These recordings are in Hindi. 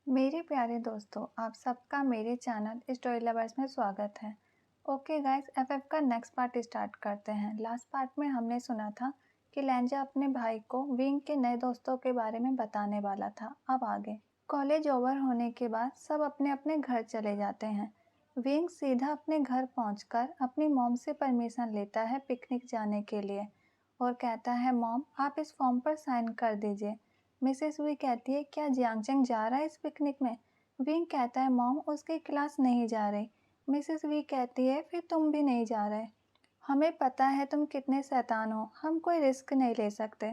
मेरे प्यारे दोस्तों, आप सबका मेरे चैनल स्टोरी लवर्स में स्वागत है। ओके गाइस, एफएफ का नेक्स्ट पार्ट स्टार्ट करते हैं। लास्ट पार्ट में हमने सुना था कि लेंजा अपने भाई को विंग के नए दोस्तों के बारे में बताने वाला था। अब आगे कॉलेज ओवर होने के बाद सब अपने अपने घर चले जाते हैं। विंग सीधा अपने घर पहुंचकर अपनी मॉम से परमिशन लेता है पिकनिक जाने के लिए और कहता है, मॉम आप इस फॉर्म पर साइन कर दीजिए। मिसेस वी कहती है, क्या जियांगचंग जा रहा है इस पिकनिक में? विंग कहता है, मॉम उसकी क्लास नहीं जा रही। मिसेस वी कहती है, फिर तुम भी नहीं जा रहे। हमें पता है तुम कितने शैतान हो, हम कोई रिस्क नहीं ले सकते।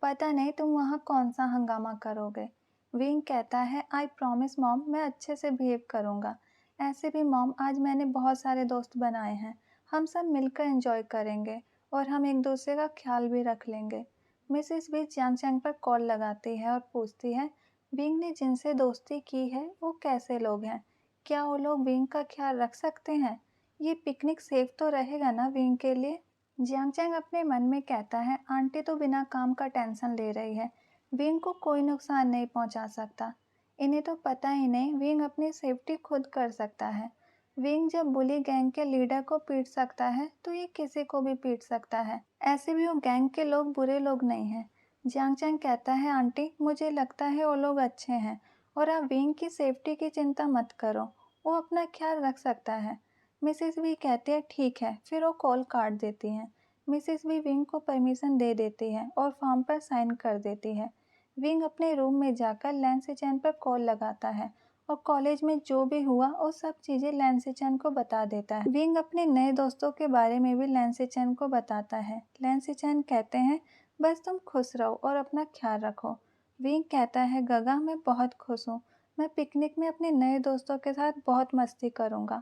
पता नहीं तुम वहाँ कौन सा हंगामा करोगे। विंग कहता है, आई प्रॉमिस मॉम, मैं अच्छे से बिहेव करूँगा। ऐसे भी मॉम आज मैंने बहुत सारे दोस्त बनाए हैं, हम सब मिलकर एंजॉय करेंगे और हम एक दूसरे का ख्याल भी रख लेंगे। मिसेस वी जियांगचैंग पर कॉल लगाती है और पूछती है, विंग ने जिनसे दोस्ती की है वो कैसे लोग हैं? क्या वो लोग विंग का ख्याल रख सकते हैं? ये पिकनिक सेफ तो रहेगा ना विंग के लिए? जियांगचैंग अपने मन में कहता है, आंटी तो बिना काम का टेंशन ले रही है, विंग को कोई नुकसान नहीं पहुंचा सकता। इन्हें तो पता ही नहीं विंग अपनी सेफ्टी खुद कर सकता है। विंग जब बुली गैंग के लीडर को पीट सकता है तो ये किसी को भी पीट सकता है। ऐसे भी वो गैंग के लोग बुरे लोग नहीं हैं। जियांगचैंग कहता है, आंटी मुझे लगता है वो लोग अच्छे हैं और आप विंग की सेफ्टी की चिंता मत करो, वो अपना ख्याल रख सकता है। मिसेस वी कहती है, ठीक है, फिर वो कॉल काट देती हैं। मिसेस वी विंग को परमिशन दे देती है और फॉर्म पर साइन कर देती है। विंग अपने रूम में जाकर लैंसिचैन पर कॉल लगाता है और कॉलेज में जो भी हुआ वो सब चीज़ें लैंसिचैन को बता देता है। विंग अपने नए दोस्तों के बारे में भी लैंसिचैन को बताता है। लैंसिचैन कहते हैं, बस तुम खुश रहो और अपना ख्याल रखो। विंग कहता है, गगा मैं बहुत खुश हूँ, मैं पिकनिक में अपने नए दोस्तों के साथ बहुत मस्ती करूँगा।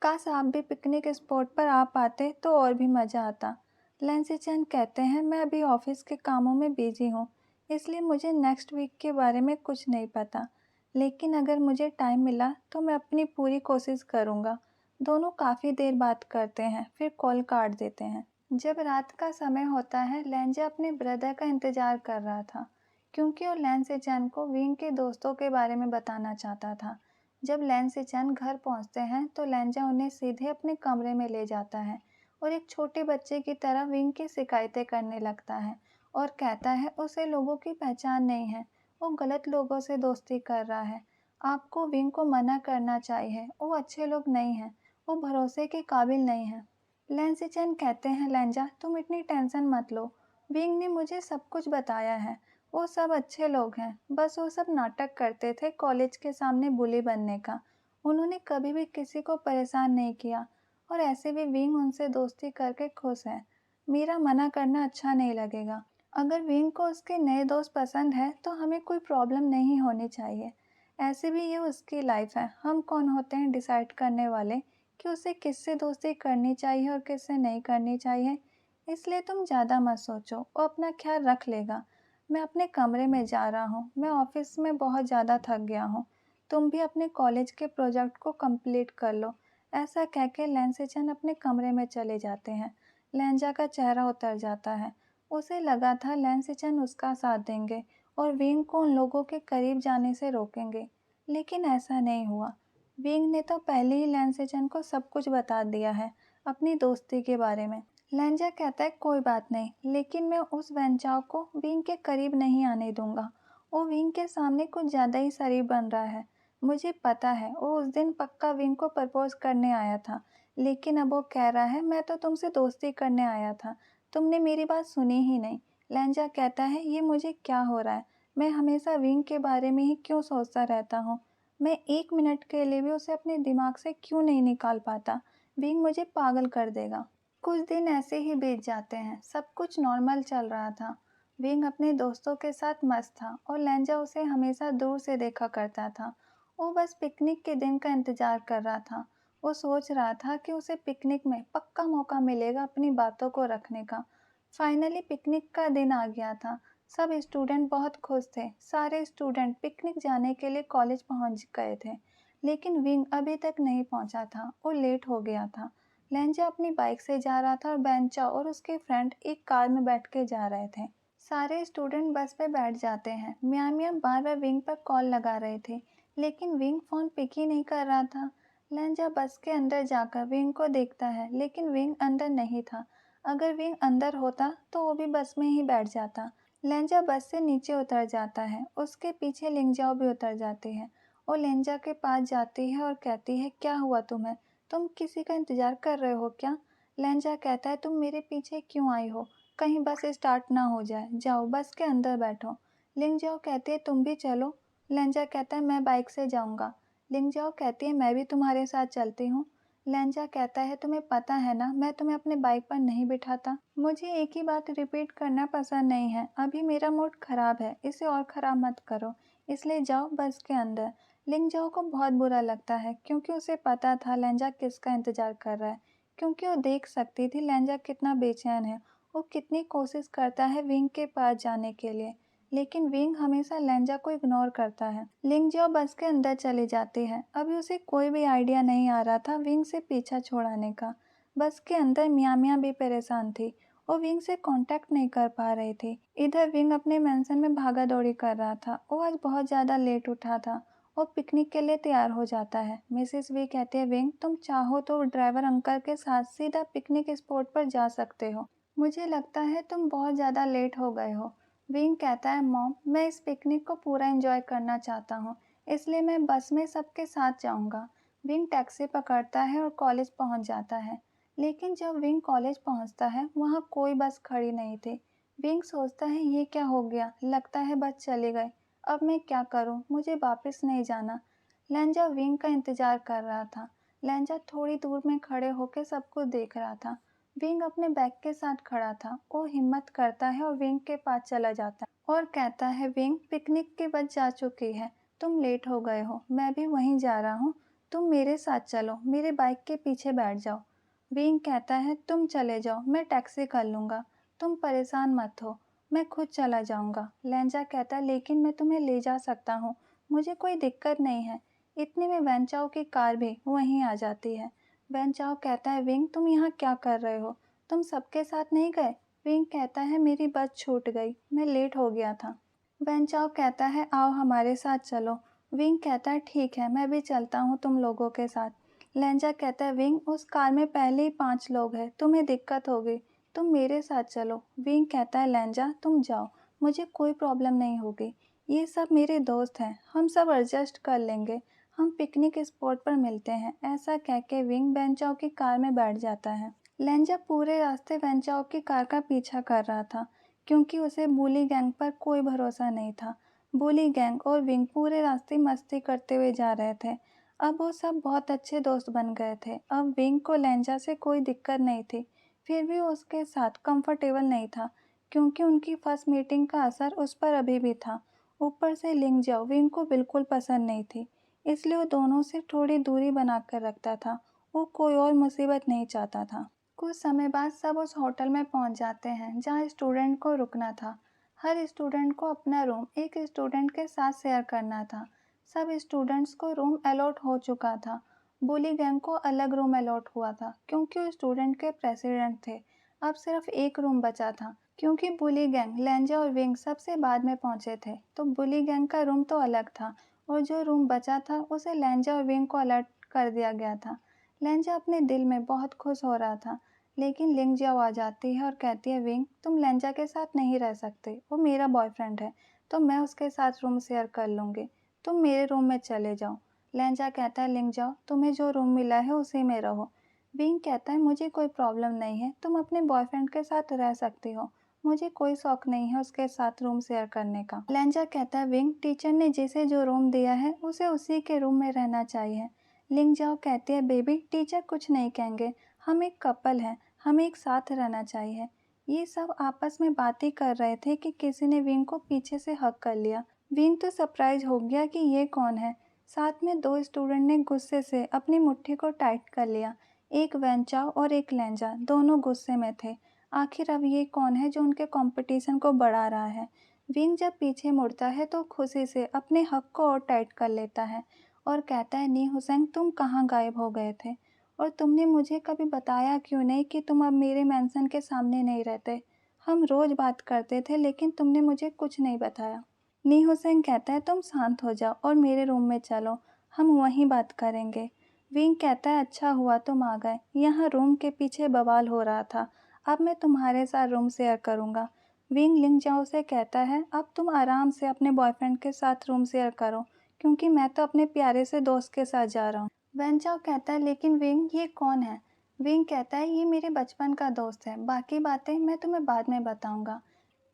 काश आप भी पिकनिक स्पॉट पर आ पाते तो और भी मज़ा आता। लैंसिचैन कहते हैं, मैं अभी ऑफिस के कामों में बिजी हूँ, इसलिए मुझे नेक्स्ट वीक के बारे में कुछ नहीं पता, लेकिन अगर मुझे टाइम मिला तो मैं अपनी पूरी कोशिश करूँगा। दोनों काफ़ी देर बात करते हैं, फिर कॉल काट देते हैं। जब रात का समय होता है, लेंजा अपने ब्रदर का इंतज़ार कर रहा था, क्योंकि वो लैंसिचैन को विंग के दोस्तों के बारे में बताना चाहता था। जब लैंसिचैन घर पहुंचते हैं तो लेंजा उन्हें सीधे अपने कमरे में ले जाता है और एक छोटे बच्चे की तरह विंग की शिकायतें करने लगता है और कहता है, उसे लोगों की पहचान नहीं है, वो गलत लोगों से दोस्ती कर रहा है। आपको विंग को मना करना चाहिए, वो अच्छे लोग नहीं हैं, वो भरोसे के काबिल नहीं हैं। लैंसिचैन कहते हैं, लेंजा तुम इतनी टेंशन मत लो, विंग ने मुझे सब कुछ बताया है, वो सब अच्छे लोग हैं, बस वो सब नाटक करते थे कॉलेज के सामने बुली बनने का। उन्होंने कभी भी किसी को परेशान नहीं किया और ऐसे भी विंग उनसे दोस्ती करके खुश है। मेरा मना करना अच्छा नहीं लगेगा। अगर विंग को उसके नए दोस्त पसंद है तो हमें कोई प्रॉब्लम नहीं होनी चाहिए। ऐसे भी ये उसकी लाइफ है, हम कौन होते हैं डिसाइड करने वाले कि उसे किससे दोस्ती करनी चाहिए और किससे नहीं करनी चाहिए। इसलिए तुम ज़्यादा मत सोचो, वो अपना ख्याल रख लेगा। मैं अपने कमरे में जा रहा हूँ, मैं ऑफिस में बहुत ज़्यादा थक गया हूँ, तुम भी अपने कॉलेज के प्रोजेक्ट को कंप्लीट कर लो। ऐसा कहकर लैंसिचैन अपने कमरे में चले जाते हैं। लेंजा का चेहरा उतर जाता है। उसे लगा था लैंसिचैन उसका साथ देंगे और विंग को उन लोगों के करीब जाने से रोकेंगे, लेकिन ऐसा नहीं हुआ। विंग ने तो पहले ही लैंसिचैन को सब कुछ बता दिया है अपनी दोस्ती के बारे में। लेंजा कहता है, कोई बात नहीं, लेकिन मैं उस वेंचाओ को विंग के करीब नहीं आने दूंगा। वो विंग के सामने कुछ ज़्यादा ही शरीफ बन रहा है। मुझे पता है वो उस दिन पक्का विंग को प्रपोज करने आया था, लेकिन अब वो कह रहा है, मैं तो तुमसे दोस्ती करने आया था, तुमने मेरी बात सुनी ही नहीं। लेंजा कहता है, ये मुझे क्या हो रहा है, मैं हमेशा विंग के बारे में ही क्यों सोचता रहता हूँ। मैं एक मिनट के लिए भी उसे अपने दिमाग से क्यों नहीं निकाल पाता। विंग मुझे पागल कर देगा। कुछ दिन ऐसे ही बीत जाते हैं, सब कुछ नॉर्मल चल रहा था। विंग अपने दोस्तों के साथ मस्त था और लेंजा उसे हमेशा दूर से देखा करता था। वो बस पिकनिक के दिन का इंतजार कर रहा था। वो सोच रहा था कि उसे पिकनिक में पक्का मौका मिलेगा अपनी बातों को रखने का। फाइनली पिकनिक का दिन आ गया था। सब स्टूडेंट बहुत खुश थे। सारे स्टूडेंट पिकनिक जाने के लिए कॉलेज पहुंच गए थे, लेकिन विंग अभी तक नहीं पहुंचा था, वो लेट हो गया था। लेंजा अपनी बाइक से जा रहा था और बेंचा और उसके फ्रेंड एक कार में बैठ के जा रहे थे। सारे स्टूडेंट बस पे बैठ जाते हैं। मियाँ मियाँ बार बार विंग पर कॉल लगा रहे थे, लेकिन विंग फ़ोन पिक ही नहीं कर रहा था। लहंजा बस के अंदर जाकर विंग को देखता है, लेकिन विंग अंदर नहीं था। अगर विंग अंदर होता तो वो भी बस में ही बैठ जाता। लहंजा बस से नीचे उतर जाता है, उसके पीछे लिंगजाओ भी उतर जाती है। वो लहंजा के पास जाती है और कहती है, क्या हुआ तुम्हें? तुम किसी का इंतज़ार कर रहे हो क्या? लहंजा कहता है, तुम मेरे पीछे क्यों आई हो? कहीं बस स्टार्ट ना हो जाए, जाओ बस के अंदर बैठो। लिंगजाओ कहती है, तुम भी चलो। लहंजा कहता है, मैं बाइक से जाऊंगा। लिंगजाओ कहती है, मैं भी तुम्हारे साथ चलती हूँ। लहंजा कहता है, तुम्हें पता है ना, मैं तुम्हें अपने बाइक पर नहीं बिठाता। मुझे एक ही बात रिपीट करना पसंद नहीं है। अभी मेरा मूड खराब है, इसे और खराब मत करो, इसलिए जाओ बस के अंदर। लिंगजाओ को बहुत बुरा लगता है, क्योंकि उसे पता था लहंजा किसका इंतजार कर रहा है। क्योंकि वो देख सकती थी लहंजा कितना बेचैन है, वो कितनी कोशिश करता है विंग के पास जाने के लिए, लेकिन विंग हमेशा लहंजा को इग्नोर करता है। लिंगजाओ बस के अंदर चली जाती है। अभी उसे कोई भी आइडिया नहीं आ रहा था विंग से पीछा छुड़ाने का। बस के अंदर मियाँ मियाँ भी परेशान थी, वो विंग से कांटेक्ट नहीं कर पा रही थी। इधर विंग अपने मेंशन में भागा दौड़ी कर रहा था। वो आज बहुत ज़्यादा लेट उठा था। वो पिकनिक के लिए तैयार हो जाता है। मिसेस वी कहती है, विंग तुम चाहो तो ड्राइवर अंकल के साथ सीधा पिकनिक स्पॉट पर जा सकते हो। मुझे लगता है तुम बहुत ज़्यादा लेट हो गए हो। विंग कहता है, मॉम मैं इस पिकनिक को पूरा एंजॉय करना चाहता हूँ, इसलिए मैं बस में सबके साथ जाऊँगा। विंग टैक्सी पकड़ता है और कॉलेज पहुँच जाता है। लेकिन जब विंग कॉलेज पहुँचता है वहाँ कोई बस खड़ी नहीं थी। विंग सोचता है, ये क्या हो गया, लगता है बस चले गए। अब मैं क्या करूँ, मुझे वापस नहीं जाना। लहंजा विंग का इंतज़ार कर रहा था। लहंजा थोड़ी दूर में खड़े होकर सब कुछ देख रहा था। विंग अपने बैग के साथ खड़ा था। वो हिम्मत करता है और विंग के पास चला जाता है और कहता है, विंग पिकनिक की बस जा चुकी है, तुम लेट हो गए हो, मैं भी वहीं जा रहा हूँ, तुम मेरे साथ चलो, मेरे बाइक के पीछे बैठ जाओ। विंग कहता है, तुम चले जाओ, मैं टैक्सी कर लूँगा, तुम परेशान मत हो, मैं खुद चला जाऊँगा। लहंजा कहता है, लेकिन मैं तुम्हें ले जा सकता हूँ, मुझे कोई दिक्कत नहीं है। इतने में वैनचाओ की कार भी वहीं आ जाती है। वैनचाओ कहता है, विंग तुम यहाँ क्या कर रहे हो, तुम सबके साथ नहीं गए? विंग कहता है, मेरी बस छूट गई, मैं लेट हो गया था। वैनचाओ कहता है, आओ हमारे साथ चलो। विंग कहता है, ठीक है, मैं भी चलता हूँ तुम लोगों के साथ। लहंजा कहता है, विंग उस कार में पहले ही 5 लोग हैं, तुम्हें दिक्कत होगी, तुम मेरे साथ चलो। विंग कहता है, लहंजा तुम जाओ, मुझे कोई प्रॉब्लम नहीं होगी, ये सब मेरे दोस्त हैं, हम सब एडजस्ट कर लेंगे, हम पिकनिक स्पॉट पर मिलते हैं। ऐसा कह के विंग वैनचाओ की कार में बैठ जाता है। लहंजा पूरे रास्ते वैनचाओ की कार का पीछा कर रहा था, क्योंकि उसे बुली गैंग पर कोई भरोसा नहीं था। बुली गैंग और विंग पूरे रास्ते मस्ती करते हुए जा रहे थे। अब वो सब बहुत अच्छे दोस्त बन गए थे। अब विंग को लहंजा से कोई दिक्कत नहीं थी, फिर भी वो उसके साथ कंफर्टेबल नहीं था, क्योंकि उनकी फर्स्ट मीटिंग का असर उस पर अभी भी था। ऊपर से लिंगजाओ विंग को बिल्कुल पसंद नहीं थी, इसलिए वो दोनों से थोड़ी दूरी बनाकर रखता था। वो कोई और मुसीबत नहीं चाहता था। कुछ समय बाद सब उस होटल में पहुंच जाते हैं जहां स्टूडेंट को रुकना था। हर स्टूडेंट को अपना रूम एक स्टूडेंट के साथ शेयर करना था। सब स्टूडेंट्स को रूम अलॉट हो चुका था। बुली गैंग को अलग रूम अलॉट हुआ था, क्योंकि वो स्टूडेंट के प्रेसिडेंट थे। अब सिर्फ एक रूम बचा था, क्योंकि बुली गैंग लहंजा और विंग सबसे बाद में पहुंचे थे, तो बुली गैंग का रूम तो अलग था और जो रूम बचा था उसे लहंजा और विंग को अलर्ट कर दिया गया था। लहंजा अपने दिल में बहुत खुश हो रहा था, लेकिन लिंगजाओ आ जाती है और कहती है, विंग तुम लहंजा के साथ नहीं रह सकते, वो मेरा बॉयफ्रेंड है, तो मैं उसके साथ रूम शेयर कर लूँगी, तुम मेरे रूम में चले जाओ। लहंजा कहता है, लिंगजाओ तुम्हें जो रूम मिला है उसी में रहो। विंग कहता है, मुझे कोई प्रॉब्लम नहीं है, तुम अपने बॉयफ्रेंड के साथ रह सकती हो, मुझे कोई शौक नहीं है उसके साथ रूम शेयर करने का। लहंजा कहता है, विंग टीचर ने जिसे जो रूम दिया है उसे उसी के रूम में रहना चाहिए। लिंगजाओ कहती है, बेबी टीचर कुछ नहीं कहेंगे, हम एक कपल हैं, हमें एक साथ रहना चाहिए। ये सब आपस में बातें कर रहे थे कि किसी ने विंग को पीछे से हक कर लिया। विंग तो सरप्राइज हो गया कि ये कौन है। साथ में दो स्टूडेंट ने गुस्से से अपनी मुट्ठी को टाइट कर लिया। एक वैनचाओ और एक लहंजा दोनों गुस्से में थे। आखिर अब ये कौन है जो उनके कंपटीशन को बढ़ा रहा है। विंग जब पीछे मुड़ता है तो खुशी से अपने हक को और टाइट कर लेता है और कहता है, नी हुसैन तुम कहाँ गायब हो गए थे, और तुमने मुझे कभी बताया क्यों नहीं कि तुम अब मेरे मेंशन के सामने नहीं रहते। हम रोज़ बात करते थे, लेकिन तुमने मुझे कुछ नहीं बताया। नी हुसैन कहता है तुम शांत हो जाओ और मेरे रूम में चलो, हम वहीं बात करेंगे। विंग कहता है अच्छा हुआ तुम आ गए, यहाँ रूम के पीछे बवाल हो रहा था, अब मैं तुम्हारे साथ रूम शेयर करूँगा। विंग लिंग जाओ से कहता है अब तुम आराम से अपने बॉयफ्रेंड के साथ रूम शेयर करो, क्योंकि मैं तो अपने प्यारे से दोस्त के साथ जा रहा हूँ। वैन चाओ कहता है लेकिन विंग ये कौन है? विंग कहता है ये मेरे बचपन का दोस्त है, बाकी बातें मैं तुम्हें बाद में बताऊंगा।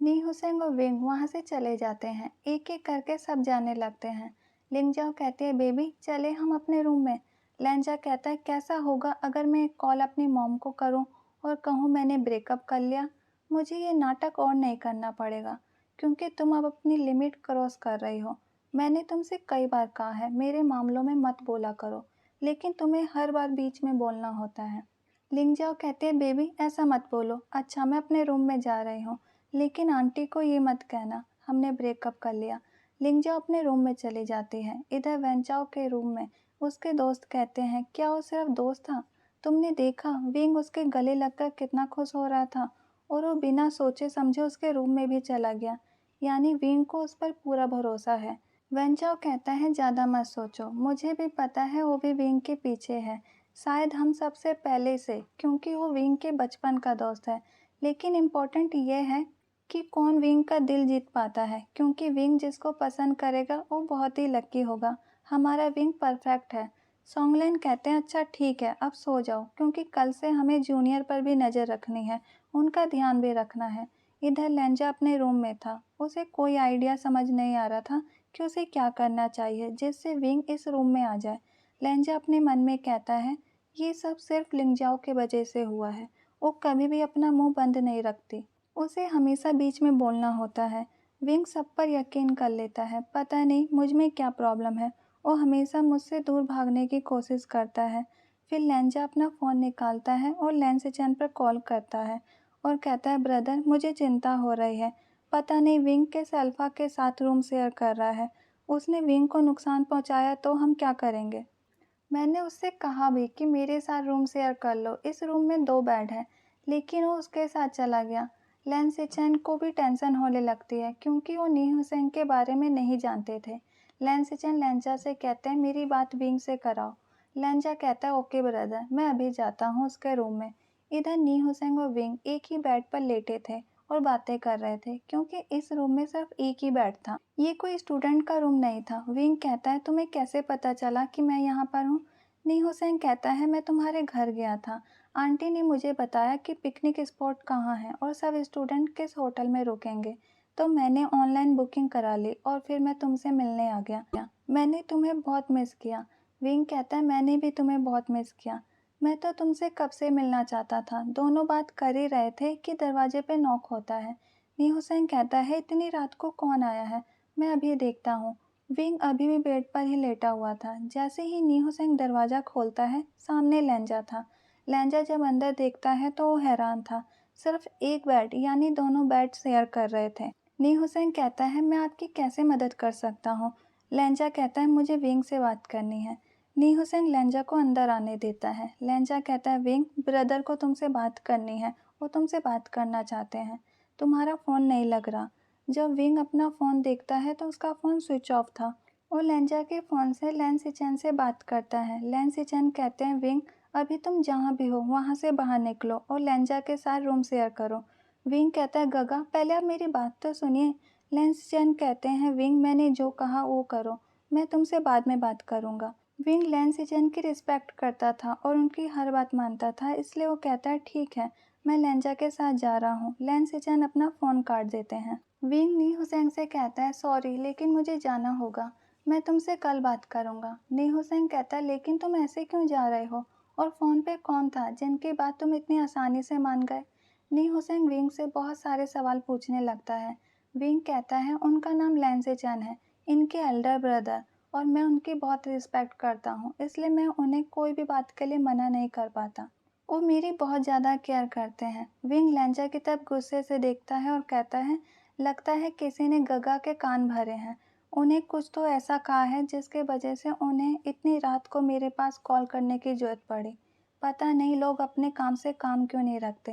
नी हुसैन और विंग वहाँ से चले जाते हैं, एक एक करके सब जाने लगते हैं। लिंग जाओ कहती है बेबी चले हम अपने रूम में। लैंजा कहता है कैसा होगा अगर मैं एक कॉल अपनी मॉम को करूं और कहूं मैंने ब्रेकअप कर लिया। मुझे ये नाटक और नहीं करना पड़ेगा, क्योंकि तुम अब अपनी लिमिट क्रॉस कर रही हो। मैंने तुमसे कई बार कहा है मेरे मामलों में मत बोला करो, लेकिन तुम्हें हर बार बीच में बोलना होता है। लिंग जाओ कहते हैं बेबी ऐसा मत बोलो, अच्छा मैं अपने रूम में जा रही हूँ, लेकिन आंटी को ये मत कहना हमने ब्रेकअप कर लिया। लिंगजाओ अपने रूम में चली जाती है। इधर वेंचाओ के रूम में उसके दोस्त कहते हैं क्या वो सिर्फ दोस्त था? तुमने देखा विंग उसके गले लगकर कितना खुश हो रहा था और वो बिना सोचे समझे उसके रूम में भी चला गया, यानी विंग को उस पर पूरा भरोसा है। वेंचाओ कहता है ज़्यादा मत सोचो, मुझे भी पता है वो भी विंग के पीछे है, शायद हम सबसे पहले से, क्योंकि वो विंग के बचपन का दोस्त है। लेकिन इम्पोर्टेंट ये है कि कौन विंग का दिल जीत पाता है, क्योंकि विंग जिसको पसंद करेगा वो बहुत ही लकी होगा। हमारा विंग परफेक्ट है। सोंगलेन कहते हैं अच्छा ठीक है अब सो जाओ, क्योंकि कल से हमें जूनियर पर भी नज़र रखनी है, उनका ध्यान भी रखना है। इधर लेंजा अपने रूम में था, उसे कोई आइडिया समझ नहीं आ रहा था कि उसे क्या करना चाहिए जिससे विंग इस रूम में आ जाए। लेंजा अपने मन में कहता है ये सब सिर्फ लिंगजाओ के वजह से हुआ है, वो कभी भी अपना मुंह बंद नहीं रखती, उसे हमेशा बीच में बोलना होता है। विंग सब पर यकीन कर लेता है, पता नहीं मुझ में क्या प्रॉब्लम है, वो हमेशा मुझसे दूर भागने की कोशिश करता है। फिर लेंजा अपना फ़ोन निकालता है और लेंसिचैन पर कॉल करता है और कहता है ब्रदर मुझे चिंता हो रही है, पता नहीं विंग के अल्फा के साथ रूम शेयर कर रहा है, उसने विंग को नुकसान पहुंचाया तो हम क्या करेंगे? मैंने उससे कहा भी कि मेरे साथ रूम शेयर कर लो, इस रूम में 2 बेड हैं, लेकिन वो उसके साथ चला गया। लैन सिचेन को भी टेंशन होने लगती है, क्योंकि वो नी हुसैन के बारे में नहीं जानते थे। लैन सिचेन लेंजा से कहते हैं मेरी बात विंग से कराओ। लेंजा कहता है ओके ब्रदर, मैं अभी जाता हूँ उसके रूम में। इधर नी हुसैन और विंग एक ही बेड पर लेटे थे और बातें कर रहे थे, क्योंकि इस रूम में सिर्फ एक ही बेड था, ये कोई स्टूडेंट का रूम नहीं था। विंग कहता है तुम्हें कैसे पता चला कि मैं यहाँ पर हूँ? नी हुसैन कहता है मैं तुम्हारे घर गया था, आंटी ने मुझे बताया कि पिकनिक स्पॉट कहाँ है और सब स्टूडेंट किस होटल में रुकेंगे, तो मैंने ऑनलाइन बुकिंग करा ली और फिर मैं तुमसे मिलने आ गया। मैंने तुम्हें बहुत मिस किया। विंग कहता है मैंने भी तुम्हें बहुत मिस किया, मैं तो तुमसे कब से मिलना चाहता था। दोनों बात कर ही रहे थे कि दरवाजे पे नॉक होता है। नी हुसैन कहता है इतनी रात को कौन आया है, मैं अभी देखता हूँ। विंग अभी भी बेड पर ही लेटा हुआ था। जैसे ही नी हुसैन दरवाज़ा खोलता है सामने लेंजा था। लेंजा जब अंदर देखता है तो वो हैरान था, सिर्फ एक बेड यानी दोनों बेड शेयर कर रहे थे। नी हुसैन कहता है मैं आपकी कैसे मदद कर सकता हूँ? लेंजा कहता है मुझे विंग से बात करनी है। नी हुसैन लेंजा को अंदर आने देता है। लेंजा कहता है विंग ब्रदर को तुमसे बात करनी है, वो तुमसे बात करना चाहते हैं, तुम्हारा फ़ोन नहीं लग रहा। जब विंग अपना फ़ोन देखता है तो उसका फ़ोन स्विच ऑफ था। वो लेंजा के फ़ोन से लैन सिचेन से बात करता है। लैन सिचेन कहते हैं विंग अभी तुम जहाँ भी हो वहाँ से बाहर निकलो और लेंजा के साथ रूम शेयर करो। विंग कहता है गगा पहले आप मेरी बात तो सुनिए। लैन सिचेन कहते हैं विंग मैंने जो कहा वो करो, मैं तुमसे बाद में बात करूँगा। विंग लैन सिचेन की रिस्पेक्ट करता था और उनकी हर बात मानता था, इसलिए वो कहता है ठीक है मैं लेंजा के साथ जा रहा हूँ। लैन सिचेन अपना फ़ोन काट देते हैं। विंग नी हुसैन से कहता है सॉरी लेकिन मुझे जाना होगा, मैं तुमसे कल बात करूँगा। नी हुसैन कहता है लेकिन तुम ऐसे क्यों जा रहे हो, और फ़ोन पे कौन था जिनकी बात तुम इतनी आसानी से मान गए? नी हुसैन विंग से बहुत सारे सवाल पूछने लगता है। विंग कहता है उनका नाम लैंसे चैन है, इनके एल्डर ब्रदर, और मैं उनकी बहुत रिस्पेक्ट करता हूँ, इसलिए मैं उन्हें कोई भी बात के लिए मना नहीं कर पाता। वो मेरी बहुत ज़्यादा केयर करते हैं। विंग लेंजा की तरफ गुस्से से देखता है और कहता है लगता है किसी ने गगा के कान भरे हैं, उन्हें कुछ तो ऐसा कहा है जिसके वजह से उन्हें इतनी रात को मेरे पास कॉल करने की जरूरत पड़ी। पता नहीं लोग अपने काम से काम क्यों नहीं रखते।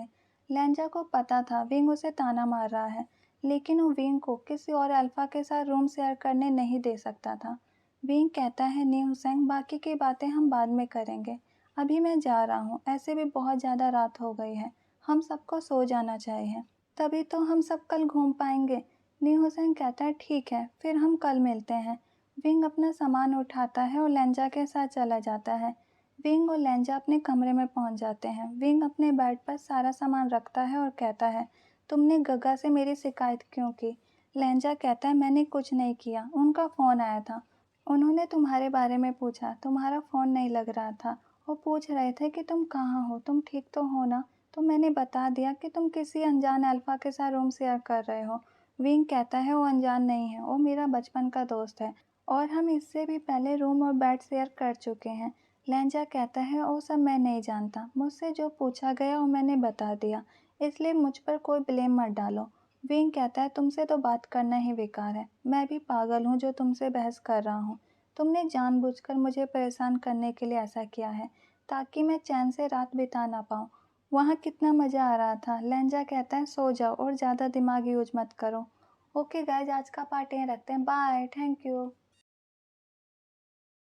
लेंजा को पता था विंग उसे ताना मार रहा है, लेकिन वो विंग को किसी और अल्फ़ा के साथ रूम शेयर करने नहीं दे सकता था। विंग कहता है, नी हुसैन, बाकी की बातें हम बाद में करेंगे। अभी मैं जा रहा हूँ, ऐसे भी बहुत ज़्यादा रात हो गई है, हम सबको सो जाना चाहिए। तभी तो हम सब कल घूम पाएंगे। नी हुसैन कहता है, ठीक है, फिर हम कल मिलते हैं। विंग अपना सामान उठाता है और लेंजा के साथ चला जाता है। विंग और लेंजा अपने कमरे में पहुंच जाते हैं। विंग अपने बेड पर सारा सामान रखता है और कहता है, तुमने गगा से मेरी शिकायत क्यों की? लेंजा कहता है, मैंने कुछ नहीं किया, उनका फ़ोन आया था। उन्होंने तुम्हारे बारे में पूछा, तुम्हारा फ़ोन नहीं लग रहा था। वो पूछ रहे थे कि तुम कहाँ हो, तुम ठीक तो हो ना? तो मैंने बता दिया कि तुम किसी अनजान अल्फ़ा के साथ रूम शेयर कर रहे हो। विंग कहता है, वो अनजान नहीं है, वो मेरा बचपन का दोस्त है और हम इससे भी पहले रूम और बेड शेयर कर चुके हैं। लेंजा कहता है, वो सब मैं नहीं जानता, मुझसे जो पूछा गया वो मैंने बता दिया, इसलिए मुझ पर कोई ब्लेम मत डालो। विंग कहता है, तुमसे तो बात करना ही बेकार है, मैं भी पागल हूँ जो तुमसे बहस कर रहा हूँ। तुमने जानबूझकर मुझे परेशान करने के लिए ऐसा किया है ताकि मैं चैन से रात बिता ना पाऊँ। वहाँ कितना मज़ा आ रहा था। लेंजा कहता है, सो जाओ और ज़्यादा दिमाग यूज मत करो। ओके गाइज, आज का पार्ट यहीं रखते हैं। Bye, thank you.